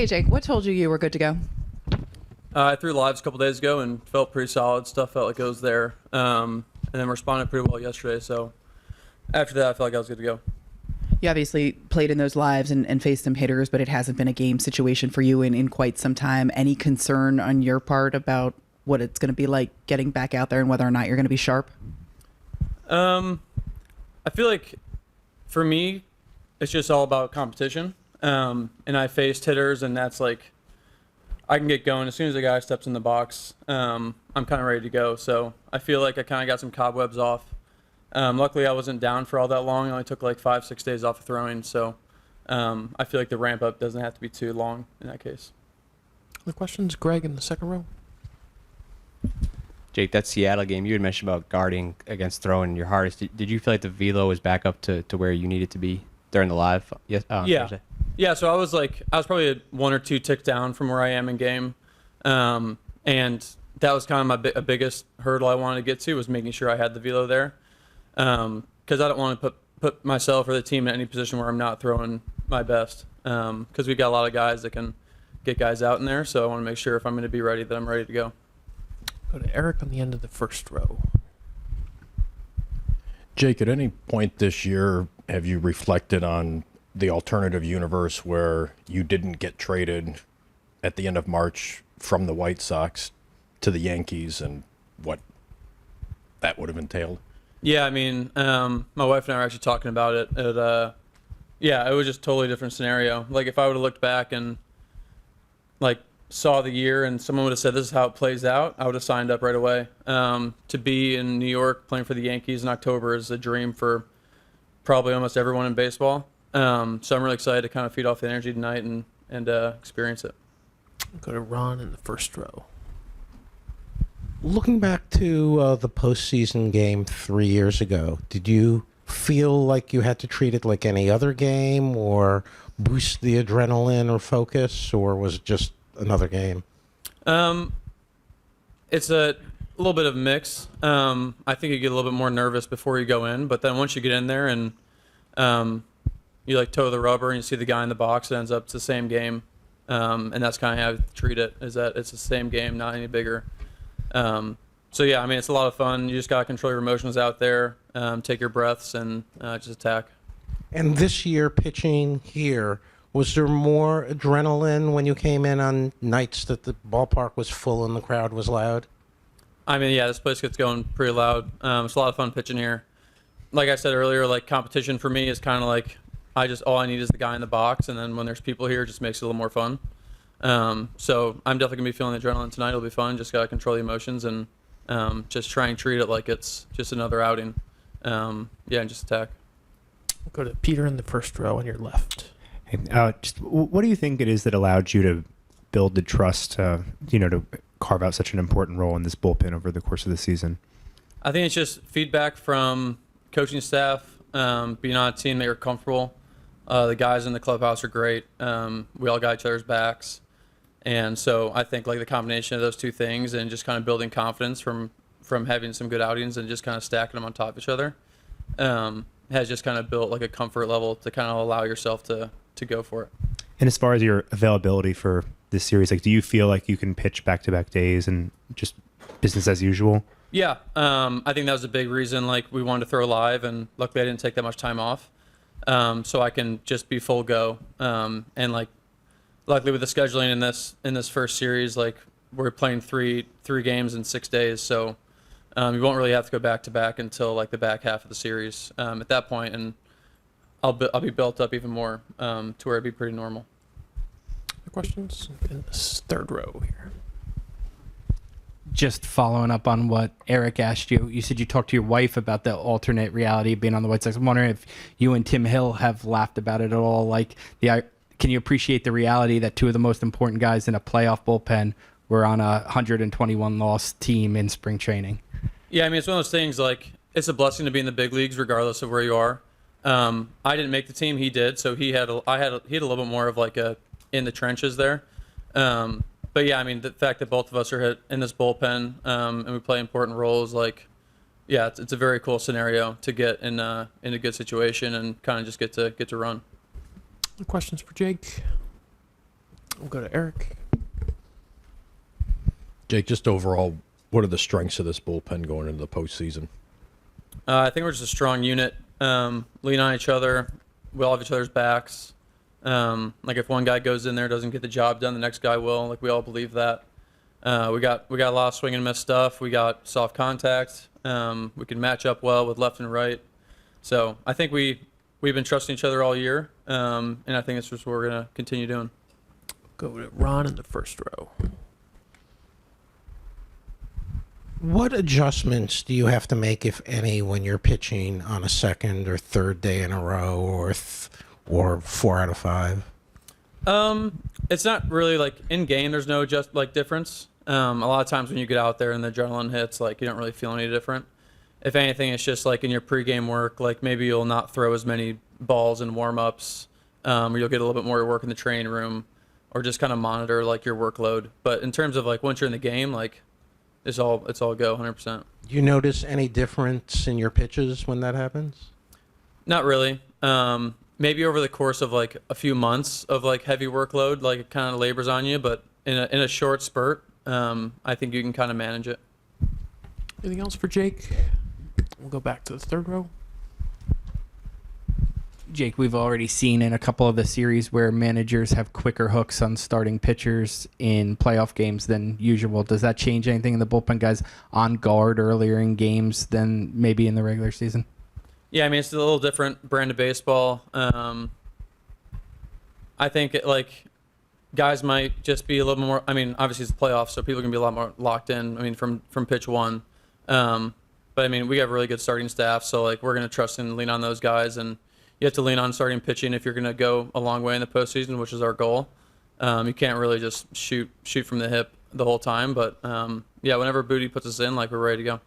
Hey, Jake, what told you were good to go? I threw lives a couple days ago and felt pretty solid. Stuff felt like it was there. And then responded pretty well yesterday. So after that, I felt like I was good to go. You obviously played in those lives and faced some hitters, but it hasn't been a game situation for you in quite some time. Any concern on your part about what it's going to be like getting back out there and whether or not you're going to be sharp? I feel like for me, it's just all about competition. And I faced hitters, and that's like I can get going as soon as a guy steps in the box. I'm kind of ready to go. So I feel like I kind of got some cobwebs off. Luckily, I wasn't down for all that long. I only took like 5-6 days off of throwing. So I feel like the ramp up doesn't have to be too long in that case. Other questions? Greg in the second row. Jake, that Seattle game, you had mentioned about guarding against throwing your hardest. Did you feel like the velo was back up to where you needed to be during the live? Yes. Yeah. Thursday? Yeah, so I was probably one or two tick down from where I am in game. And that was kind of my biggest hurdle I wanted to get to was making sure I had the velo there. Because I don't want to put myself or the team in any position where I'm not throwing my best. Because we've got a lot of guys that can get guys out in there. So I want to make sure if I'm going to be ready that I'm ready to go. Go to Eric on the end of the first row. Jake, at any point this year, have you reflected on the alternative universe where you didn't get traded at the end of March from the White Sox to the Yankees and what that would have entailed? Yeah, I mean, my wife and I were actually talking about it. Yeah, it was just a totally different scenario. Like if I would have looked back and like saw the year and someone would have said this is how it plays out, I would have signed up right away. To be in New York playing for the Yankees in October is a dream for probably almost everyone in baseball. So I'm really excited to kind of feed off the energy tonight and experience it. Go to Ron in the first row. Looking back to the postseason game 3 years ago, did you feel like you had to treat it like any other game or boost the adrenaline or focus, or was it just another game? It's a little bit of a mix. I think you get a little bit more nervous before you go in, but then once you get in there and you like toe the rubber and you see the guy in the box, it ends up it's the same game. And that's kind of how I treat it, is that it's the same game, not any bigger. So yeah, I mean, it's a lot of fun. You just got to control your emotions out there, take your breaths, and just attack. And this year, pitching here, was there more adrenaline when you came in on nights that the ballpark was full and the crowd was loud? I mean, yeah, this place gets going pretty loud. It's a lot of fun pitching here. Like I said earlier, like competition for me is kind of like all I need is the guy in the box, and then when there's people here, it just makes it a little more fun. So I'm definitely gonna be feeling the adrenaline tonight. It'll be fun. Just gotta control the emotions and just try and treat it like it's just another outing. And just attack. We'll go to Peter in the first row on your left. Hey, just what do you think it is that allowed you to build the trust, to carve out such an important role in this bullpen over the course of the season? I think it's just feedback from coaching staff, being on a team that you're comfortable. The guys in the clubhouse are great. We all got each other's backs. And so I think like the combination of those two things and just kind of building confidence from having some good outings and just kind of stacking them on top of each other has just kind of built like a comfort level to kind of allow yourself to go for it. And as far as your availability for this series, like, do you feel like you can pitch back-to-back days and just business as usual? Yeah, I think that was a big reason. Like we wanted to throw live, and luckily I didn't take that much time off, so I can just be full go. And like, luckily with the scheduling in this first series, like we're playing three games in 6 days, so you won't really have to go back to back until like the back half of the series at that point, and I'll be built up even more to where it'd be pretty normal. Other questions in this third row here. Just following up on what Eric asked you, you said you talked to your wife about the alternate reality of being on the White Sox. I'm wondering if you and Tim Hill have laughed about it at all. Like, can you appreciate the reality that two of the most important guys in a playoff bullpen were on a 121 loss team in spring training? Yeah, I mean, it's one of those things, like, it's a blessing to be in the big leagues regardless of where you are. I didn't make the team, he did, so he had a little bit more of like a in the trenches there. But yeah, I mean, the fact that both of us are in this bullpen and we play important roles, like, yeah, it's a very cool scenario to get in a good situation and kind of just get to run. Questions for Jake? We'll go to Eric. Jake, just overall, what are the strengths of this bullpen going into the postseason? I think we're just a strong unit. Lean on each other. We all have each other's backs. Like if one guy goes in there, doesn't get the job done, the next guy will. Like we all believe that. We got a lot of swing and miss stuff. We got soft contact. We can match up well with left and right. So I think we've been trusting each other all year, and I think that's just what we're gonna continue doing. Go to Ron in the first row. What adjustments do you have to make, if any, when you're pitching on a second or third day in a row, or 4 out of 5? It's not really like in game. There's no just like difference. A lot of times when you get out there and the adrenaline hits, like you don't really feel any different. If anything, it's just like in your pregame work, like maybe you'll not throw as many balls in warm-ups, or you'll get a little bit more work in the training room, or just kind of monitor like your workload. But in terms of like once you're in the game, like it's all go 100%. Do you notice any difference in your pitches when that happens? Not really. Maybe over the course of like a few months of like heavy workload, like it kind of labors on you, but in a short spurt, I think you can kind of manage it. Anything else for Jake? We'll go back to the third row. Jake, we've already seen in a couple of the series where managers have quicker hooks on starting pitchers in playoff games than usual. Does that change anything in the bullpen guys on guard earlier in games than maybe in the regular season? Yeah, I mean, it's a little different brand of baseball. I think like guys might just be a little more. I mean, obviously it's the playoffs, so people can be a lot more locked in. I mean, from pitch one. But I mean, we have really good starting staff, so like we're gonna trust and lean on those guys, and you have to lean on starting pitching if you're gonna go a long way in the postseason, which is our goal. You can't really just shoot from the hip the whole time, but yeah, whenever Booty puts us in, like we're ready to go.